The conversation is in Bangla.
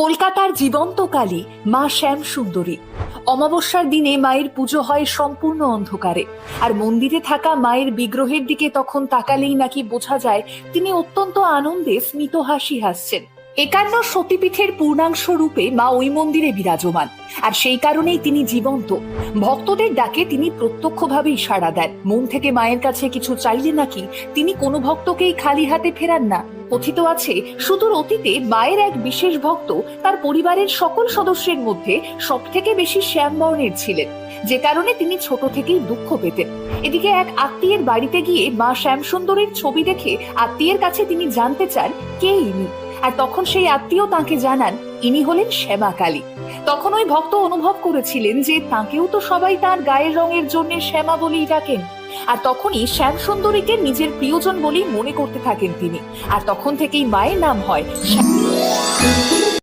কলকাতার জীবন্ত কালী মা শ্যামসুন্দরী। অমাবস্যার দিনে মায়ের পুজো হয় সম্পূর্ণ অন্ধকারে, আর মন্দিরে থাকা মায়ের বিগ্রহের দিকে তখন তাকালেই নাকি বোঝা যায় তিনি অত্যন্ত আনন্দে স্মিত হাসি হাসছেন। 51 সতীপীঠের পূর্ণাংশ রূপে মা ওই মন্দিরে বিরাজমান, আর সেই কারণেই তিনি জীবন্ত। ভক্তদের ডাকে তিনি প্রত্যক্ষভাবেই সাড়া দেন। মন থেকে মায়ের কাছে কিছু চাইলে নাকি তিনি কোনো ভক্তকেই খালি হাতে ফেরান না। কথিত আছে, সুদূর অতীতে মায়ের এক বিশেষ ভক্ত তার পরিবারের সকল সদস্যের মধ্যে সব থেকে বেশি শ্যামবর্ণের ছিলেন, যে কারণে তিনি ছোট থেকেই দুঃখ পেতেন। এদিকে এক আত্মীয়ের বাড়িতে গিয়ে মা শ্যামসুন্দরীর ছবি দেখে আত্মীয়ের কাছে তিনি জানতে চান কে ইনি, আর তখন সেই আত্মীয় তাকে জানান ইনি হলেন শ্যামা কালী। তখন ওই ভক্ত অনুভব করেছিলেন যে তাকেও তো সবাই তার গায়ের রঙের জন্য শ্যামা বলেই ডাকেন, আর তখনই শ্যামসুন্দরীকে নিজের প্রিয়জন বলেই মনে করতে থাকেন তিনি। আর তখন থেকেই মায়ের নাম হয়